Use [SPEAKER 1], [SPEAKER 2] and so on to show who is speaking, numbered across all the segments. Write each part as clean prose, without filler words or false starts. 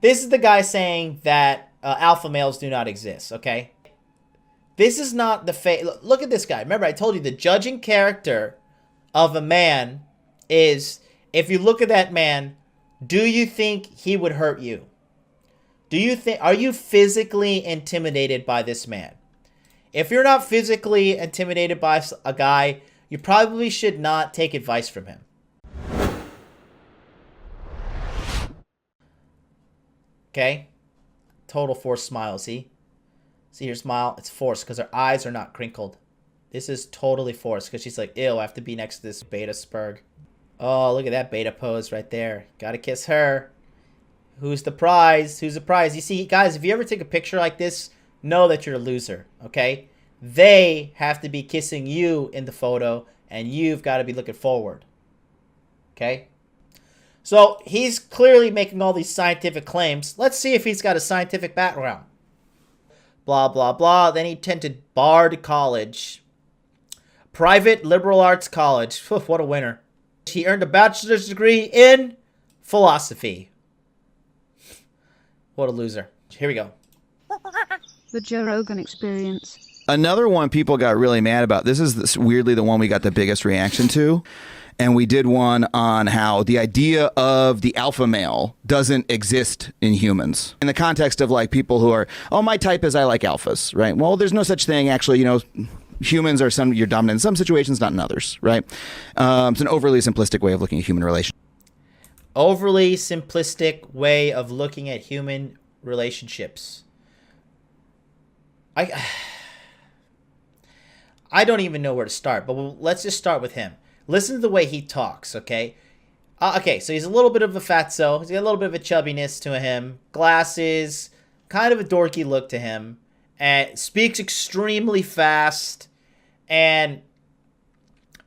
[SPEAKER 1] This is the guy saying that alpha males do not exist, okay? This is not the look at this guy. Remember, I told you the judging character of a man is, if you look at that man, do you think he would hurt you? Are you physically intimidated by this man? If you're not physically intimidated by a guy, you probably should not take advice from him. Okay? Total forced smile, see? See her smile? It's forced because her eyes are not crinkled. This is totally forced because she's like, ew, I have to be next to this beta spurg. Oh, look at that beta pose right there. Gotta kiss her. Who's the prize? Who's the prize? You see, guys, if you ever take a picture like this, know that you're a loser, okay? They have to be kissing you in the photo, and you've got to be looking forward, okay? So he's clearly making all these scientific claims. Let's see if he's got a scientific background. Blah, blah, blah. Then he attended Bard College. Private liberal arts college. What a winner. He earned a bachelor's degree in philosophy. What a loser. Here we go.
[SPEAKER 2] The Joe Rogan Experience.
[SPEAKER 3] Another one people got really mad about. This is weirdly the one we got the biggest reaction to. And we did one on how the idea of the alpha male doesn't exist in humans. In the context of like people who are, oh, my type is I like alphas, right? Well, there's no such thing. Actually, humans are you're dominant in some situations, not in others, right? It's an overly simplistic way of looking at human relations.
[SPEAKER 1] Overly simplistic way of looking at human relationships. I don't even know where to start, but let's just start with him. Listen to the way he talks, okay? Okay, so he's a little bit of a fatso. He's got a little bit of a chubbiness to him. Glasses, kind of a dorky look to him. And speaks extremely fast. And,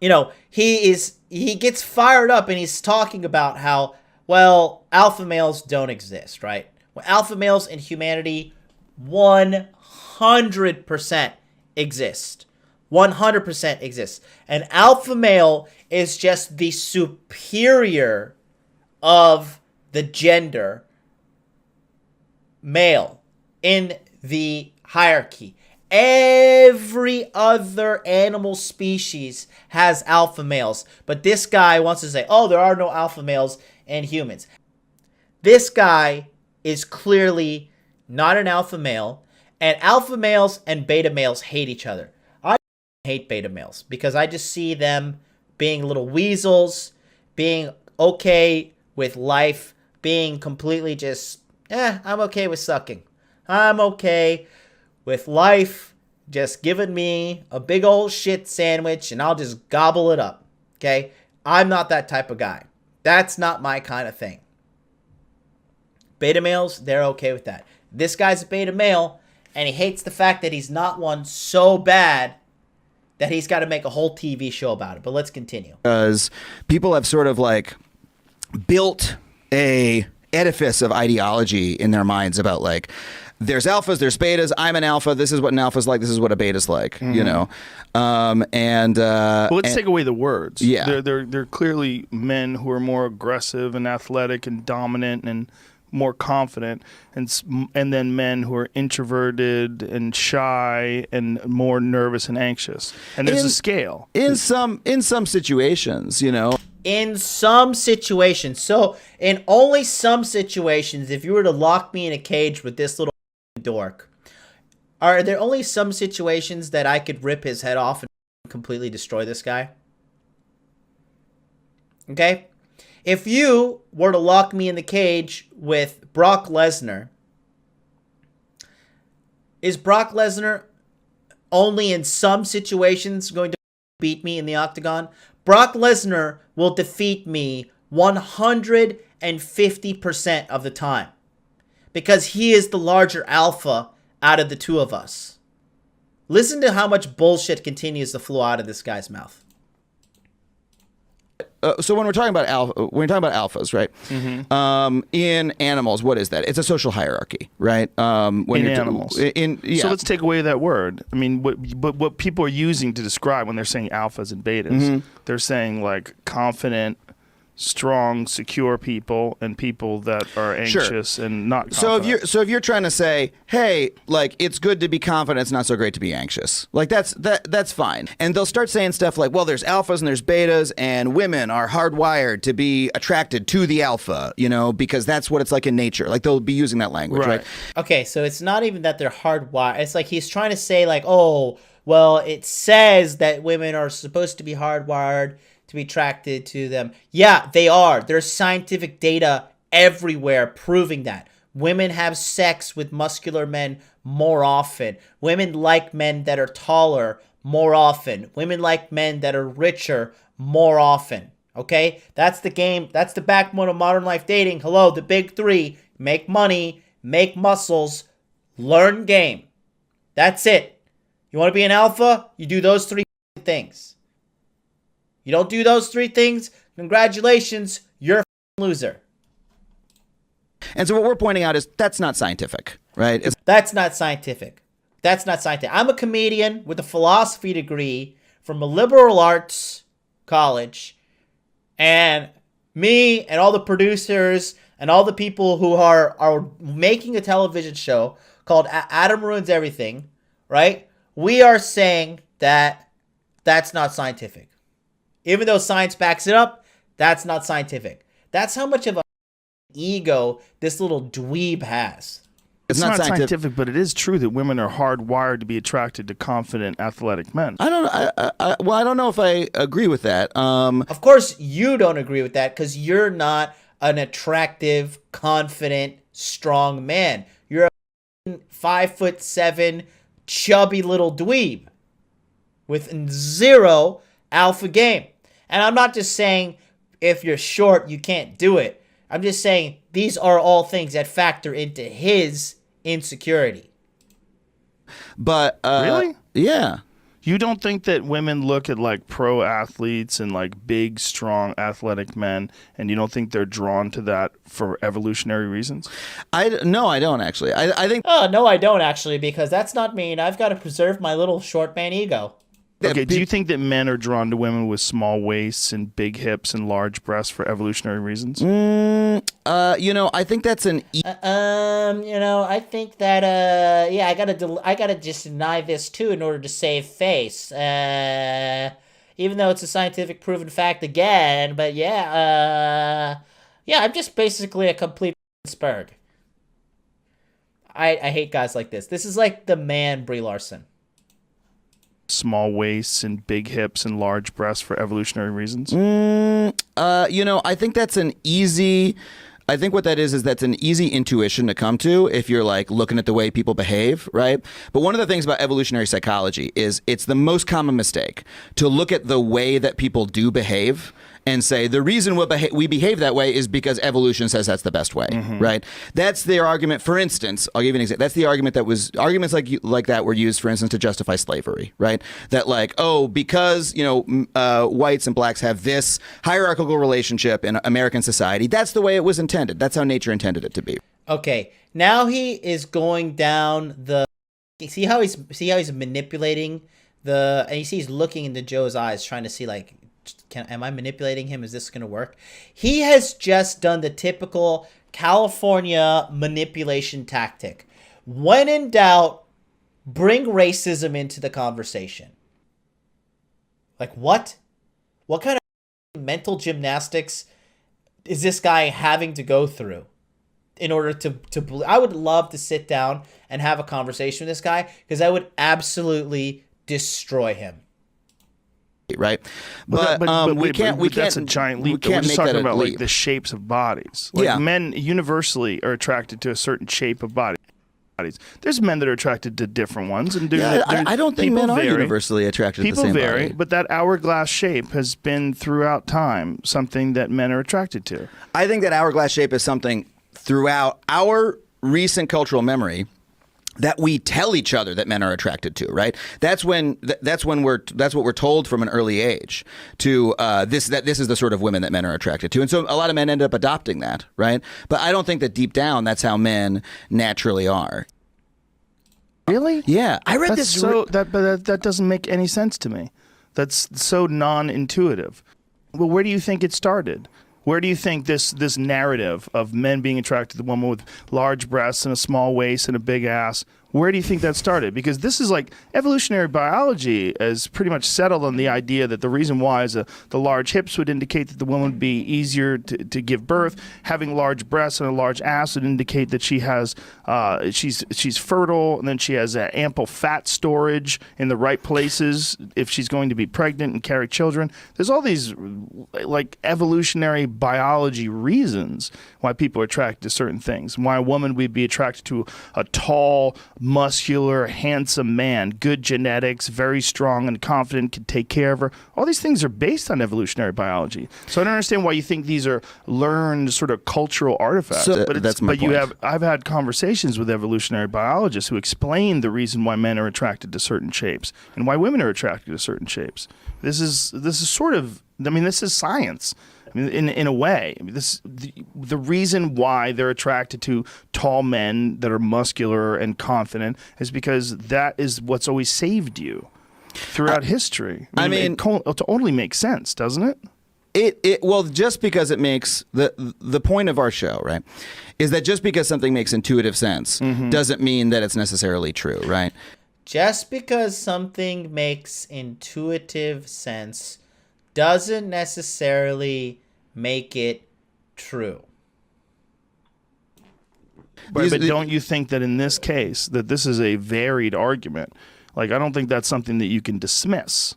[SPEAKER 1] he gets fired up and he's talking about how, well, alpha males don't exist, right? Well, alpha males in humanity 100% exist. 100% exists. An alpha male is just the superior of the gender male in the hierarchy. Every other animal species has alpha males, but this guy wants to say, oh, there are no alpha males in humans. This guy is clearly not an alpha male, and alpha males and beta males hate each other. Hate beta males because I just see them being little weasels, being okay with life, being completely just, I'm okay with sucking. I'm okay with life just giving me a big old shit sandwich and I'll just gobble it up, okay? I'm not that type of guy. That's not my kind of thing. Beta males, they're okay with that. This guy's a beta male and he hates the fact that he's not one so bad that he's got to make a whole TV show about it. But let's continue.
[SPEAKER 3] Because people have sort of like built a edifice of ideology in their minds about like, there's alphas, there's betas. I'm an alpha. This is what an alpha's like. This is what a beta's like. Well,
[SPEAKER 4] let's take away the words.
[SPEAKER 3] Yeah,
[SPEAKER 4] they're clearly men who are more aggressive and athletic and dominant and more confident, and then men who are introverted and shy and more nervous and anxious. And there's a scale
[SPEAKER 3] in some situations,
[SPEAKER 1] In some situations. So in only some situations, if you were to lock me in a cage with this little dork, are there only some situations that I could rip his head off and completely destroy this guy? Okay? If you were to lock me in the cage with Brock Lesnar, is Brock Lesnar only in some situations going to beat me in the octagon? Brock Lesnar will defeat me 150% of the time because he is the larger alpha out of the two of us. Listen to how much bullshit continues to flow out of this guy's mouth.
[SPEAKER 3] So when we're talking about alphas, right? Mm-hmm. In animals, what is that? It's a social hierarchy, right?
[SPEAKER 4] In animals. So let's take away that word. I mean, what people are using to describe when they're saying alphas and betas, they're saying like confident, strong, secure people and people that are anxious and not confident.
[SPEAKER 3] So if you're trying to say, hey, like it's good to be confident, it's not so great to be anxious. Like that's fine. And they'll start saying stuff like, well, there's alphas and there's betas, and women are hardwired to be attracted to the alpha, you know, because that's what it's like in nature. Like they'll be using that language, right?
[SPEAKER 1] Okay, so it's not even that they're hardwired. It's like he's trying to say like, oh, well, it says that women are supposed to be hardwired to be attracted to them. Yeah, they are. There's scientific data everywhere proving that. Women have sex with muscular men more often. Women like men that are taller more often. Women like men that are richer more often. Okay? That's the game. That's the backbone of modern life dating. Hello, the big three. Make money, make muscles, learn game. That's it. You want to be an alpha? You do those three things. You don't do those three things, congratulations, you're a loser.
[SPEAKER 3] And so what we're pointing out is that's not scientific, right?
[SPEAKER 1] That's not scientific. That's not scientific. I'm a comedian with a philosophy degree from a liberal arts college, and me and all the producers and all the people who are making a television show called Adam Ruins Everything, right? We are saying that that's not scientific. Even though science backs it up, that's not scientific. That's how much of a ego this little dweeb has.
[SPEAKER 4] It's not scientific, but it is true that women are hardwired to be attracted to confident, athletic men.
[SPEAKER 3] I don't know if I agree with that.
[SPEAKER 1] Of course, you don't agree with that because you're not an attractive, confident, strong man. You're a 5'7", chubby little dweeb with zero alpha game. And I'm not just saying if you're short, you can't do it. I'm just saying these are all things that factor into his insecurity.
[SPEAKER 3] But
[SPEAKER 4] really?
[SPEAKER 3] Yeah.
[SPEAKER 4] You don't think that women look at like pro athletes and like big, strong, athletic men, and you don't think they're drawn to that for evolutionary reasons?
[SPEAKER 3] No, I don't actually. I think.
[SPEAKER 1] Oh, no, I don't actually, because that's not me, and I've got to preserve my little short man ego.
[SPEAKER 4] Okay, do you think that men are drawn to women with small waists and big hips and large breasts for evolutionary reasons?
[SPEAKER 3] I think that's an.
[SPEAKER 1] I think that I gotta just deny this too in order to save face. Even though it's a scientific proven fact again, but I'm just basically a complete spurg. I hate guys like this. This is like the man Brie Larson.
[SPEAKER 4] Small waists and big hips and large breasts for evolutionary reasons?
[SPEAKER 3] I think that's an easy. I think what that is that's an easy intuition to come to if you're like looking at the way people behave, right? But one of the things about evolutionary psychology is it's the most common mistake to look at the way that people do behave and say the reason we behave that way is because evolution says that's the best way, right? That's their argument. For instance, I'll give you an example. That's the argument arguments like that were used, for instance, to justify slavery, right? That like, oh, because whites and blacks have this hierarchical relationship in American society, that's the way it was intended. That's how nature intended it to be.
[SPEAKER 1] Okay, now he is going down the. See how he's manipulating and you see he's looking into Joe's eyes, trying to see like. Am I manipulating him? Is this going to work? He has just done the typical California manipulation tactic. When in doubt, bring racism into the conversation. Like what? What kind of mental gymnastics is this guy having to go through in order to I would love to sit down and have a conversation with this guy because I would absolutely destroy him.
[SPEAKER 3] Right,
[SPEAKER 4] but that's a giant leap. We're just talking about like the shapes of bodies. Like men universally are attracted to a certain shape of bodies. There's men that are attracted to different ones, and
[SPEAKER 3] I don't think men are universally attracted to the same body.
[SPEAKER 4] People vary, but that hourglass shape has been throughout time something that men are attracted to.
[SPEAKER 3] I think that hourglass shape is something throughout our recent cultural memory that we tell each other that men are attracted to, right? That's what we're told from an early age to this is the sort of women that men are attracted to, and so a lot of men end up adopting that, right? But I don't think that deep down that's how men naturally are.
[SPEAKER 4] Really?
[SPEAKER 3] Yeah, I read this.
[SPEAKER 4] That doesn't make any sense to me. That's so non-intuitive. Well, where do you think it started? Where do you think this narrative of men being attracted to the woman with large breasts and a small waist and a big ass, where do you think that started? Because this is like evolutionary biology is pretty much settled on the idea that the reason why is the large hips would indicate that the woman would be easier to give birth. Having large breasts and a large ass would indicate that she has she's fertile, and then she has ample fat storage in the right places if she's going to be pregnant and carry children. There's all these like evolutionary biology reasons why people are attracted to certain things. Why a woman would be attracted to a tall, muscular, handsome man, good genetics, very strong and confident, can take care of her. All these things are based on evolutionary biology. So I don't understand why you think these are learned sort of cultural artifacts.
[SPEAKER 3] So that's my point.
[SPEAKER 4] I've had conversations with evolutionary biologists who explain the reason why men are attracted to certain shapes and why women are attracted to certain shapes. This is sort of, I mean, this is science. I mean, in a way, I mean, the reason why they're attracted to tall men that are muscular and confident is because that is what's always saved you throughout history. I mean, it totally makes sense, doesn't it?
[SPEAKER 3] Well, just because it makes the point of our show, right, is that just because something makes intuitive sense doesn't mean that it's necessarily true, right?
[SPEAKER 1] Just because something makes intuitive sense doesn't necessarily make it true.
[SPEAKER 4] But don't you think that in this case that this is a varied argument? Like, I don't think that's something that you can dismiss.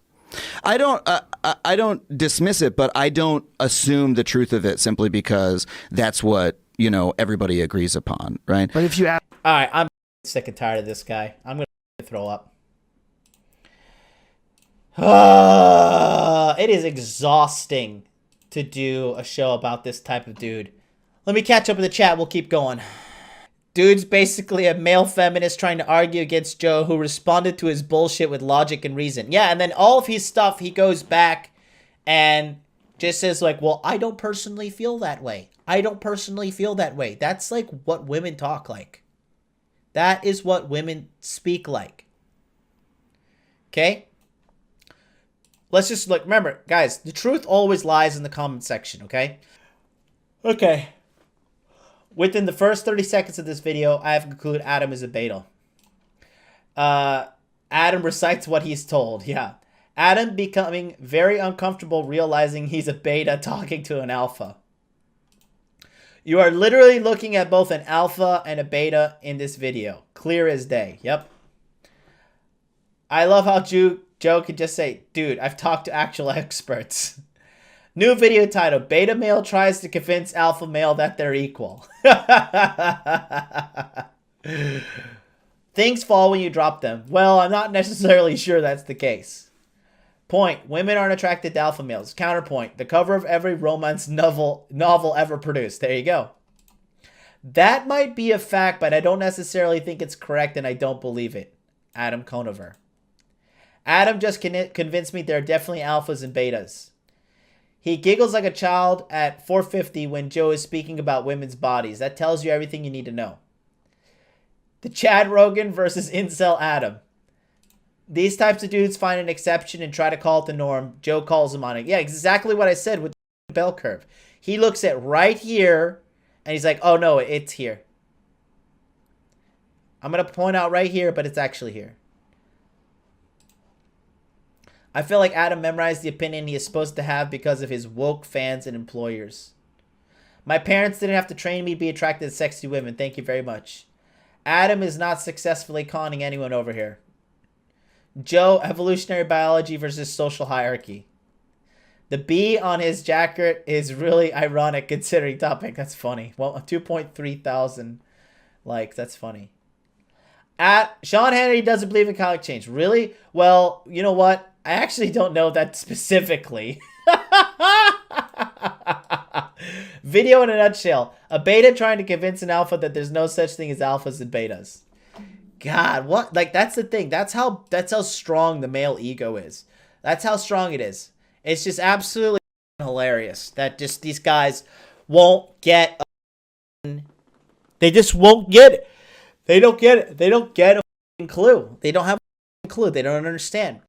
[SPEAKER 3] I don't dismiss it, but I don't assume the truth of it simply because that's what, everybody agrees upon, right?
[SPEAKER 4] But if you ask,
[SPEAKER 1] all right, I'm sick and tired of this guy. I'm gonna throw up. It is exhausting to do a show about this type of dude. Let me catch up with the chat. We'll keep going. Dude's basically a male feminist trying to argue against Joe, who responded to his bullshit with logic and reason. Yeah, and then all of his stuff, he goes back and just says like, well, I don't personally feel that way. I don't personally feel that way. That's like what women talk like. That is what women speak like. Okay? Let's just look. Remember, guys, the truth always lies in the comment section, okay? Okay. Within the first 30 seconds of this video, I have concluded Adam is a beta. Adam recites what he's told. Yeah. Adam becoming very uncomfortable realizing he's a beta talking to an alpha. You are literally looking at both an alpha and a beta in this video. Clear as day. Yep. I love how Joe could just say, dude, I've talked to actual experts. New video title, Beta Male Tries to Convince Alpha Male that they're equal. Things fall when you drop them. Well, I'm not necessarily sure that's the case. Point, women aren't attracted to alpha males. Counterpoint, the cover of every romance novel ever produced. There you go. That might be a fact, but I don't necessarily think it's correct and I don't believe it. Adam Conover. Adam just convinced me there are definitely alphas and betas. He giggles like a child at 4:50 when Joe is speaking about women's bodies. That tells you everything you need to know. The Chad Rogan versus Incel Adam. These types of dudes find an exception and try to call it the norm. Joe calls them on it. Yeah, exactly what I said with the bell curve. He looks at right here and he's like, oh no, it's here. I'm going to point out right here, but it's actually here. I feel like Adam memorized the opinion he is supposed to have because of his woke fans and employers. My parents didn't have to train me to be attracted to sexy women. Thank you very much. Adam is not successfully conning anyone over here. Joe, evolutionary biology versus social hierarchy. The B on his jacket is really ironic considering topic. That's funny. Well, 2.3 thousand likes. That's funny. At Sean Hannity doesn't believe in climate change. Really? Well, you know what? I actually don't know that specifically. Video in a nutshell. A beta trying to convince an alpha that there's no such thing as alphas and betas. God, what? Like, that's the thing. That's how strong the male ego is. That's how strong it is. It's just absolutely hilarious that just these guys won't get they just won't get it. They don't get it. They don't get a clue. They don't have a clue. They don't understand.